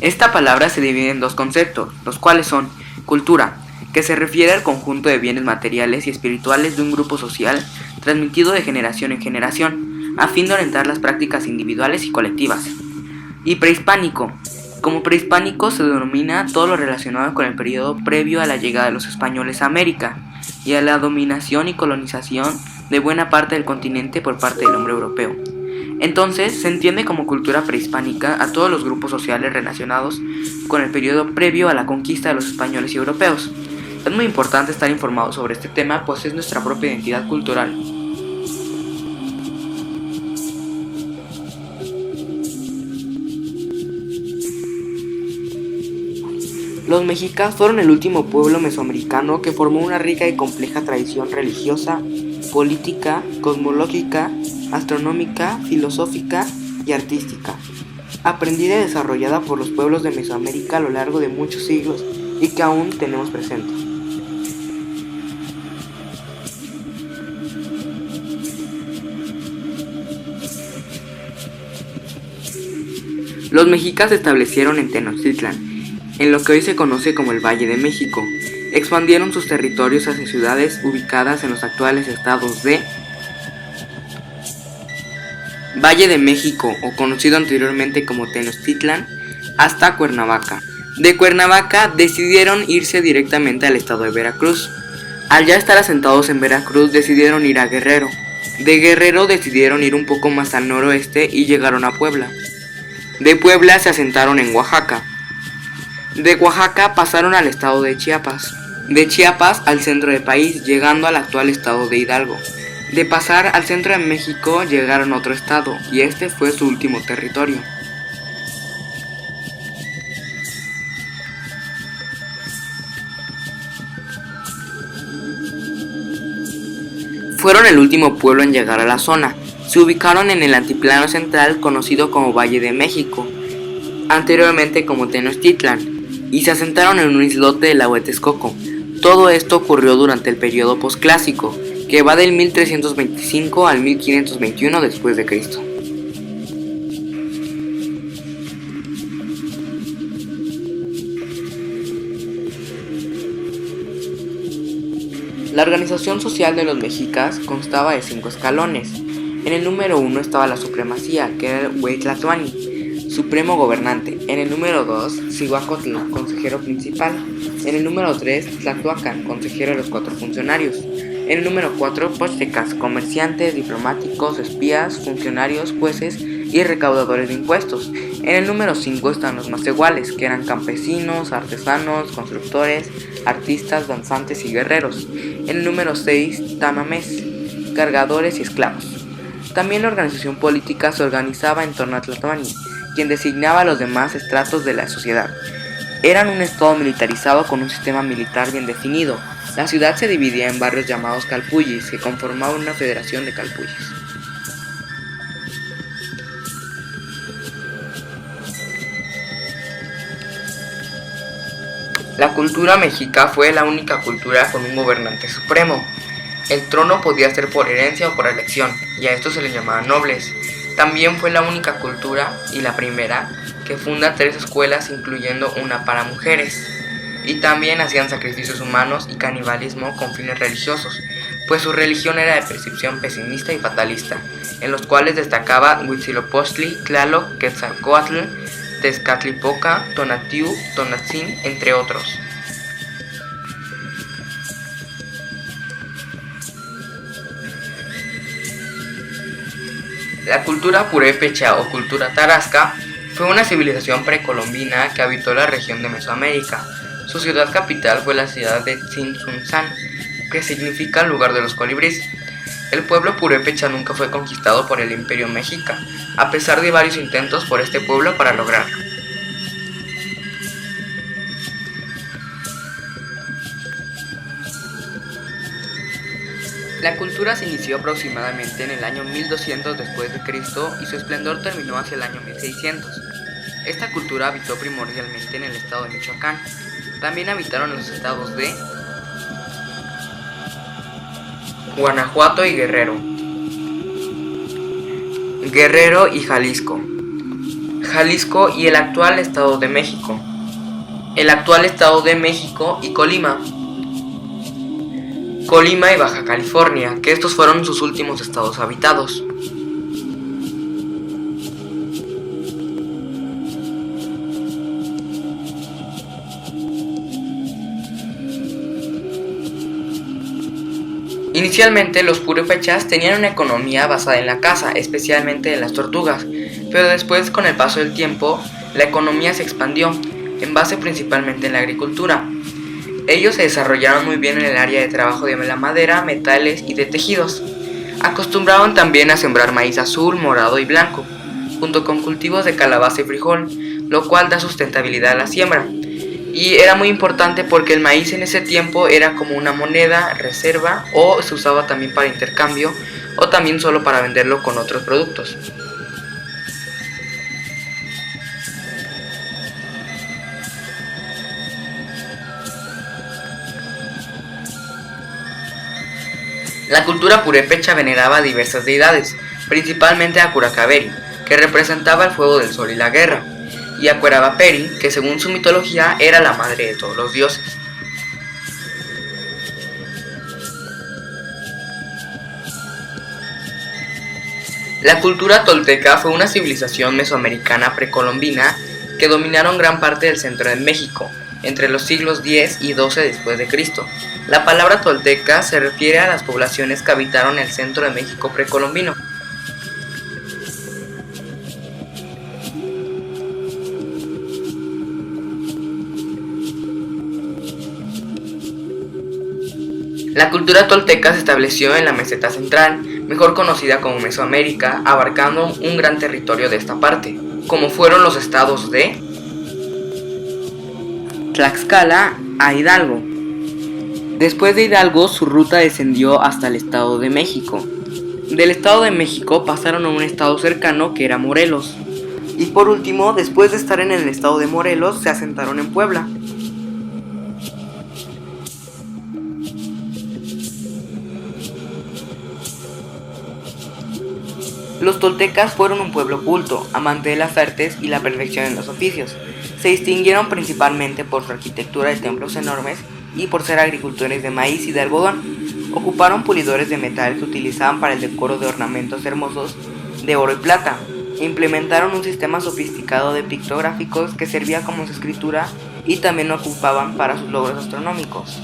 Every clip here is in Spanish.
Esta palabra se divide en dos conceptos, los cuales son cultura, que se refiere al conjunto de bienes materiales y espirituales de un grupo social transmitido de generación en generación, a fin de orientar las prácticas individuales y colectivas. Y prehispánico. Como prehispánico se denomina todo lo relacionado con el periodo previo a la llegada de los españoles a América y a la dominación y colonización de buena parte del continente por parte del hombre europeo. Entonces, se entiende como cultura prehispánica a todos los grupos sociales relacionados con el periodo previo a la conquista de los españoles y europeos. Es muy importante estar informado sobre este tema, pues es nuestra propia identidad cultural. Los mexicas fueron el último pueblo mesoamericano que formó una rica y compleja tradición religiosa, política, cosmológica, astronómica, filosófica y artística, aprendida y desarrollada por los pueblos de Mesoamérica a lo largo de muchos siglos y que aún tenemos presente. Los mexicas se establecieron en Tenochtitlan, en lo que hoy se conoce como el Valle de México. Expandieron sus territorios hacia ciudades ubicadas en los actuales estados de Valle de México, o conocido anteriormente como Tenochtitlan, hasta Cuernavaca. De Cuernavaca decidieron irse directamente al estado de Veracruz. Al ya estar asentados en Veracruz decidieron ir a Guerrero. De Guerrero decidieron ir un poco más al noroeste y llegaron a Puebla. De Puebla se asentaron en Oaxaca. De Oaxaca pasaron al estado de Chiapas. De Chiapas al centro del país, llegando al actual estado de Hidalgo. De pasar al centro de México llegaron a otro estado, y este fue su último territorio. Fueron el último pueblo en llegar a la zona. Se ubicaron en el altiplano central conocido como Valle de México, anteriormente como Tenochtitlan, y se asentaron en un islote del lago de Texcoco. Todo esto ocurrió durante el periodo posclásico, que va del 1325 al 1521 después de Cristo. La organización social de los mexicas constaba de 5 escalones. En el número 1 estaba la supremacía, que era el Hueytlatlani, supremo gobernante. En el número 2, Cihuacotl, consejero principal. En el número 3, Tlactuacan, consejero de los 4 funcionarios. En el número 4, Pochtecas, comerciantes, diplomáticos, espías, funcionarios, jueces y recaudadores de impuestos. En el número 5 están los macehuales, que eran campesinos, artesanos, constructores, artistas, danzantes y guerreros. En el número 6, tamamés, cargadores y esclavos. También la organización política se organizaba en torno a Tlatoani, quien designaba a los demás estratos de la sociedad. Eran un estado militarizado con un sistema militar bien definido. La ciudad se dividía en barrios llamados calpullis, que conformaban una federación de calpullis. La cultura mexica fue la única cultura con un gobernante supremo. El trono podía ser por herencia o por elección, y a estos se les llamaba nobles. También fue la única cultura, y la primera, que funda 3 escuelas, incluyendo una para mujeres. Y también hacían sacrificios humanos y canibalismo con fines religiosos, pues su religión era de percepción pesimista y fatalista, en los cuales destacaba Huitzilopochtli, Tlaloc, Quetzalcóatl, Tezcatlipoca, Tonatiuh, Tonantzin, entre otros. La cultura purépecha o cultura tarasca fue una civilización precolombina que habitó la región de Mesoamérica. Su ciudad capital fue la ciudad de Tzintzuntzan, que significa lugar de los colibríes. El pueblo purépecha nunca fue conquistado por el Imperio Mexica, a pesar de varios intentos por este pueblo para lograrlo. La cultura se inició aproximadamente en el año 1200 después de Cristo y su esplendor terminó hacia el año 1600. Esta cultura habitó primordialmente en el estado de Michoacán. También habitaron los estados de Guanajuato y Guerrero y Jalisco. Jalisco y el actual Estado de México. El actual Estado de México y Colima y Baja California, que estos fueron sus últimos estados habitados. Inicialmente los purépechas tenían una economía basada en la caza, especialmente en las tortugas, pero después, con el paso del tiempo, la economía se expandió, en base principalmente en la agricultura. Ellos se desarrollaron muy bien en el área de trabajo de la madera, metales y de tejidos. Acostumbraban también a sembrar maíz azul, morado y blanco, junto con cultivos de calabaza y frijol, lo cual da sustentabilidad a la siembra. Y era muy importante porque el maíz en ese tiempo era como una moneda, reserva, o se usaba también para intercambio, o también solo para venderlo con otros productos. La cultura purépecha veneraba a diversas deidades, principalmente a Curacaveri, que representaba el fuego del sol y la guerra, y a Cuerabaperi, que según su mitología era la madre de todos los dioses. La cultura tolteca fue una civilización mesoamericana precolombina que dominaron gran parte del centro de México, entre los siglos X y XII después de Cristo. La palabra tolteca se refiere a las poblaciones que habitaron el centro de México precolombino. La cultura tolteca se estableció en la meseta central, mejor conocida como Mesoamérica, abarcando un gran territorio de esta parte, como fueron los estados de Tlaxcala a Hidalgo. Después de Hidalgo, su ruta descendió hasta el Estado de México. Del Estado de México pasaron a un estado cercano que era Morelos. Y por último, después de estar en el estado de Morelos, se asentaron en Puebla. Los toltecas fueron un pueblo culto, amante de las artes y la perfección en los oficios. Se distinguieron principalmente por su arquitectura de templos enormes y por ser agricultores de maíz y de algodón. Ocuparon pulidores de metal que utilizaban para el decoro de ornamentos hermosos de oro y plata. Implementaron un sistema sofisticado de pictográficos que servía como su escritura y también lo ocupaban para sus logros astronómicos.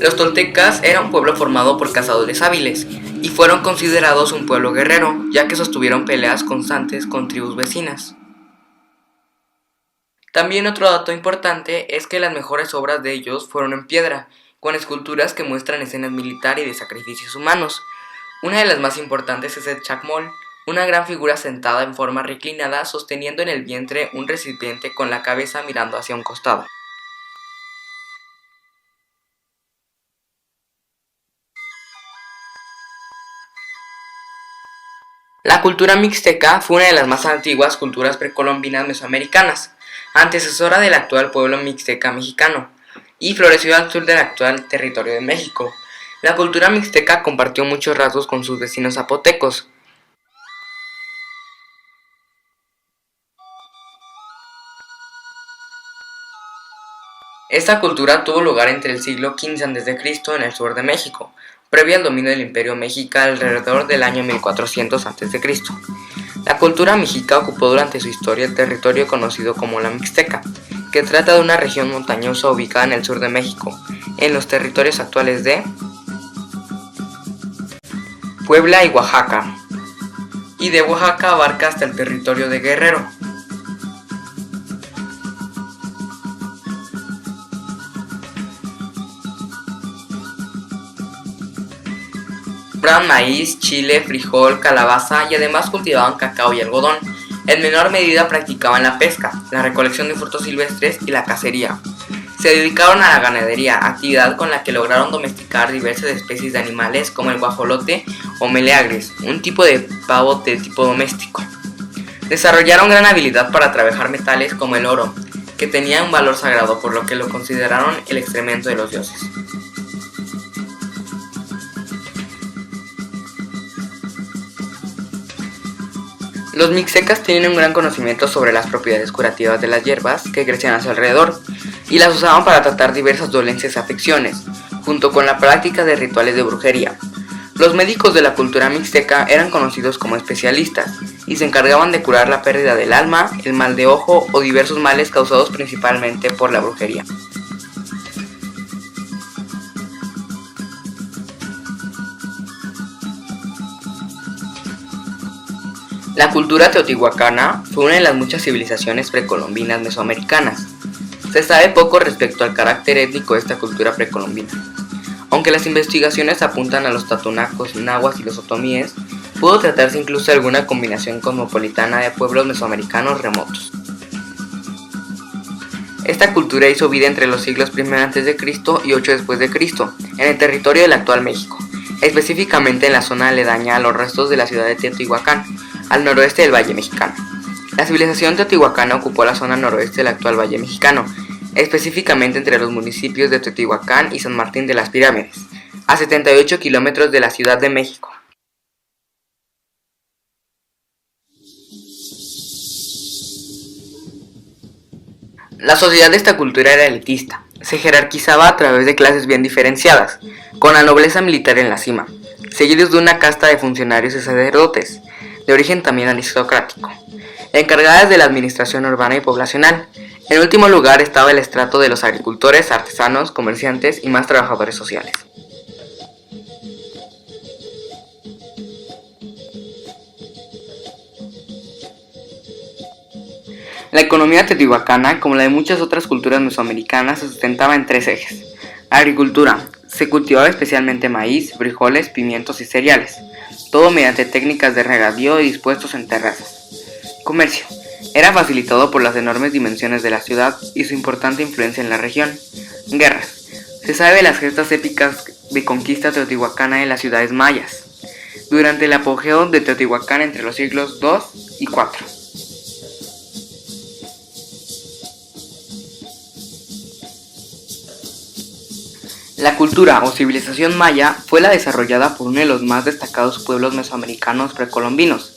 Los toltecas eran un pueblo formado por cazadores hábiles y fueron considerados un pueblo guerrero, ya que sostuvieron peleas constantes con tribus vecinas. También otro dato importante es que las mejores obras de ellos fueron en piedra, con esculturas que muestran escenas militares y de sacrificios humanos. Una de las más importantes es el chacmol, una gran figura sentada en forma reclinada sosteniendo en el vientre un recipiente con la cabeza mirando hacia un costado. La cultura mixteca fue una de las más antiguas culturas precolombinas mesoamericanas, antecesora del actual pueblo mixteca mexicano, y floreció al sur del actual territorio de México. La cultura mixteca compartió muchos rasgos con sus vecinos zapotecos. Esta cultura tuvo lugar entre el siglo XV a.C. en el sur de México, previo al dominio del Imperio Mexica alrededor del año 1400 a.C. La cultura mexica ocupó durante su historia el territorio conocido como la Mixteca, que trata de una región montañosa ubicada en el sur de México, en los territorios actuales de Puebla y Oaxaca, y de Oaxaca abarca hasta el territorio de Guerrero. Sembraban maíz, chile, frijol, calabaza y además cultivaban cacao y algodón. En menor medida practicaban la pesca, la recolección de frutos silvestres y la cacería. Se dedicaron a la ganadería, actividad con la que lograron domesticar diversas especies de animales como el guajolote o meleagres, un tipo de pavo de tipo doméstico. Desarrollaron gran habilidad para trabajar metales como el oro, que tenía un valor sagrado por lo que lo consideraron el excremento de los dioses. Los mixtecas tienen un gran conocimiento sobre las propiedades curativas de las hierbas que crecían a su alrededor y las usaban para tratar diversas dolencias y afecciones, junto con la práctica de rituales de brujería. Los médicos de la cultura mixteca eran conocidos como especialistas y se encargaban de curar la pérdida del alma, el mal de ojo o diversos males causados principalmente por la brujería. La cultura teotihuacana fue una de las muchas civilizaciones precolombinas mesoamericanas. Se sabe poco respecto al carácter étnico de esta cultura precolombina. Aunque las investigaciones apuntan a los tatonacos, nahuas y los otomíes, pudo tratarse incluso de alguna combinación cosmopolitana de pueblos mesoamericanos remotos. Esta cultura hizo vida entre los siglos I a.C. y 8 después de Cristo, en el territorio del actual México, específicamente en la zona aledaña a los restos de la ciudad de Teotihuacán, al noroeste del Valle Mexicano. La civilización teotihuacana ocupó la zona noroeste del actual Valle Mexicano, específicamente entre los municipios de Teotihuacán y San Martín de las Pirámides, a 78 kilómetros de la Ciudad de México. La sociedad de esta cultura era elitista, se jerarquizaba a través de clases bien diferenciadas, con la nobleza militar en la cima, seguidos de una casta de funcionarios y sacerdotes, de origen también aristocrático, encargadas de la administración urbana y poblacional. En último lugar estaba el estrato de los agricultores, artesanos, comerciantes y más trabajadores sociales. La economía teotihuacana, como la de muchas otras culturas mesoamericanas, se sustentaba en tres ejes. Agricultura. Se cultivaba especialmente maíz, frijoles, pimientos y cereales, todo mediante técnicas de regadío y dispuestos en terrazas. Comercio. Era facilitado por las enormes dimensiones de la ciudad y su importante influencia en la región. Guerras. Se sabe de las gestas épicas de conquista teotihuacana en las ciudades mayas, durante el apogeo de Teotihuacán entre los siglos II y IV. La cultura o civilización maya fue la desarrollada por uno de los más destacados pueblos mesoamericanos precolombinos.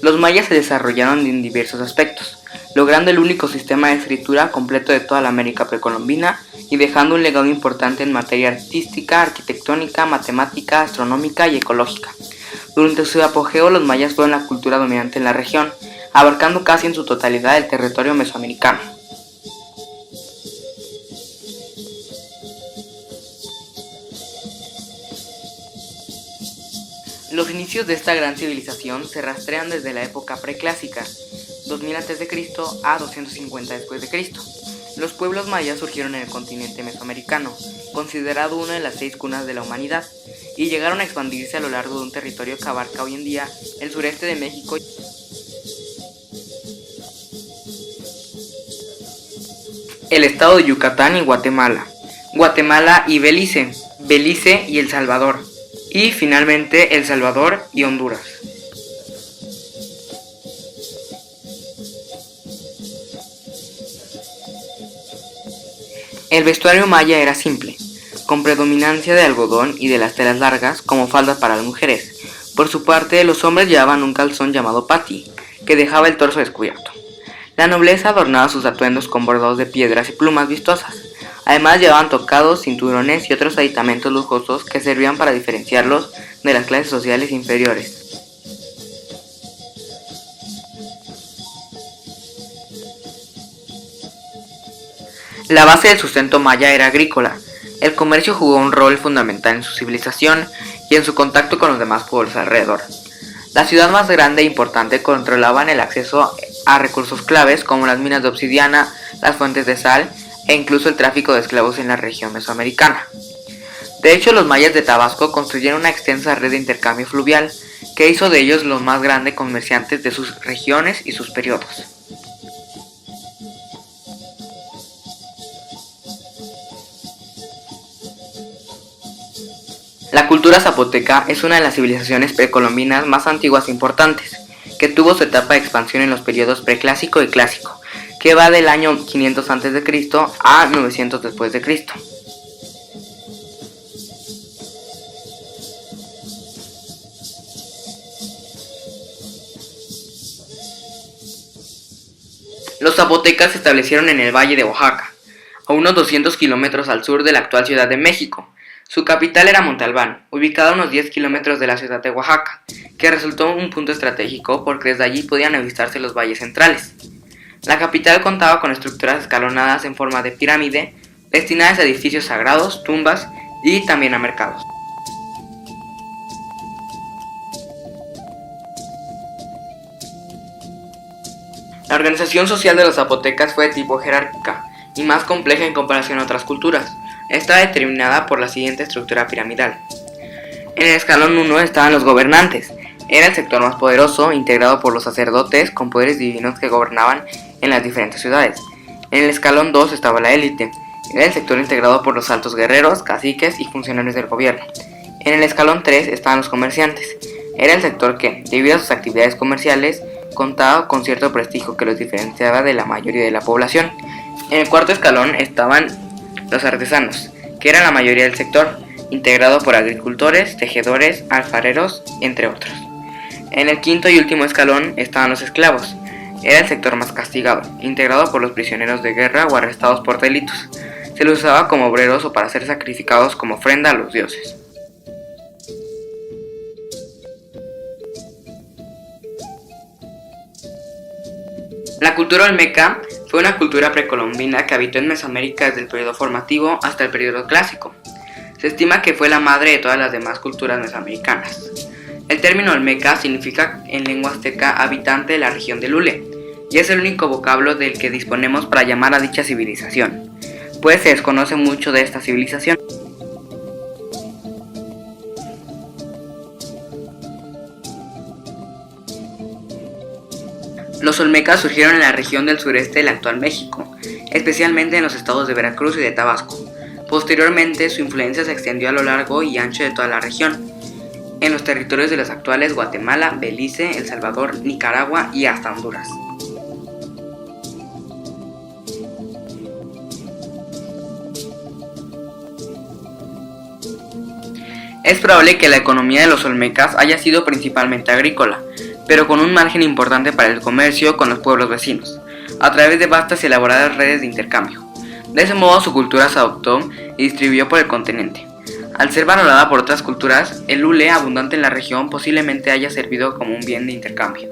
Los mayas se desarrollaron en diversos aspectos, logrando el único sistema de escritura completo de toda la América precolombina y dejando un legado importante en materia artística, arquitectónica, matemática, astronómica y ecológica. Durante su apogeo, los mayas fueron la cultura dominante en la región, abarcando casi en su totalidad el territorio mesoamericano. Los inicios de esta gran civilización se rastrean desde la época preclásica, 2000 a.C. a 250 d.C. Los pueblos mayas surgieron en el continente mesoamericano, considerado una de las 6 cunas de la humanidad, y llegaron a expandirse a lo largo de un territorio que abarca hoy en día el sureste de México, el estado de Yucatán y Guatemala, Guatemala y Belice, Belice y El Salvador, y finalmente El Salvador y Honduras. El vestuario maya era simple, con predominancia de algodón y de las telas largas como faldas para las mujeres. Por su parte, los hombres llevaban un calzón llamado pati, que dejaba el torso descubierto. La nobleza adornaba sus atuendos con bordados de piedras y plumas vistosas. Además llevaban tocados, cinturones y otros aditamentos lujosos que servían para diferenciarlos de las clases sociales inferiores. La base del sustento maya era agrícola. El comercio jugó un rol fundamental en su civilización y en su contacto con los demás pueblos alrededor. La ciudad más grande e importante controlaban el acceso a recursos claves como las minas de obsidiana, las fuentes de sal e incluso el tráfico de esclavos en la región mesoamericana. De hecho, los mayas de Tabasco construyeron una extensa red de intercambio fluvial que hizo de ellos los más grandes comerciantes de sus regiones y sus periodos. La cultura zapoteca es una de las civilizaciones precolombinas más antiguas e importantes, que tuvo su etapa de expansión en los periodos preclásico y clásico, que va del año 500 a.C. a 900 después de Cristo. Los zapotecas se establecieron en el Valle de Oaxaca, a unos 200 kilómetros al sur de la actual Ciudad de México. Su capital era Monte Albán, ubicada a unos 10 kilómetros de la ciudad de Oaxaca, que resultó un punto estratégico porque desde allí podían avistarse los valles centrales. La capital contaba con estructuras escalonadas en forma de pirámide, destinadas a edificios sagrados, tumbas y también a mercados. La organización social de los zapotecas fue de tipo jerárquica y más compleja en comparación a otras culturas. Está determinada por la siguiente estructura piramidal. En el escalón 1 estaban los gobernantes. Era el sector más poderoso, integrado por los sacerdotes con poderes divinos que gobernaban en las diferentes ciudades. En el escalón 2 estaba la élite. Era el sector integrado por los altos guerreros, caciques y funcionarios del gobierno. En el escalón 3 estaban los comerciantes. Era el sector que, debido a sus actividades comerciales, contaba con cierto prestigio que los diferenciaba de la mayoría de la población. En el cuarto escalón estaban los artesanos, que eran la mayoría del sector, integrado por agricultores, tejedores, alfareros, entre otros. En el quinto y último escalón estaban los esclavos. Era el sector más castigado, integrado por los prisioneros de guerra o arrestados por delitos. Se los usaba como obreros o para ser sacrificados como ofrenda a los dioses. La cultura olmeca fue una cultura precolombina que habitó en Mesoamérica desde el periodo formativo hasta el periodo clásico. Se estima que fue la madre de todas las demás culturas mesoamericanas. El término olmeca significa en lengua azteca habitante de la región del Ule, y es el único vocablo del que disponemos para llamar a dicha civilización, pues se desconoce mucho de esta civilización. Los olmecas surgieron en la región del sureste del actual México, especialmente en los estados de Veracruz y de Tabasco. Posteriormente, su influencia se extendió a lo largo y ancho de toda la región, en los territorios de los actuales Guatemala, Belice, El Salvador, Nicaragua y hasta Honduras. Es probable que la economía de los olmecas haya sido principalmente agrícola, pero con un margen importante para el comercio con los pueblos vecinos, a través de vastas y elaboradas redes de intercambio. De ese modo su cultura se adoptó y distribuyó por el continente. Al ser valorada por otras culturas, el hule abundante en la región posiblemente haya servido como un bien de intercambio.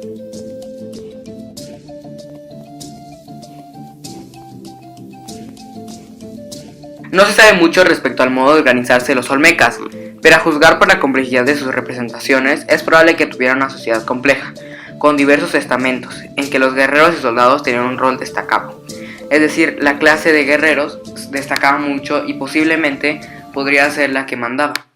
No se sabe mucho respecto al modo de organizarse los olmecas, pero a juzgar por la complejidad de sus representaciones, es probable que tuvieran una sociedad compleja, con diversos estamentos, en que los guerreros y soldados tenían un rol destacado. Es decir, la clase de guerreros destacaba mucho y posiblemente podría ser la que mandaba.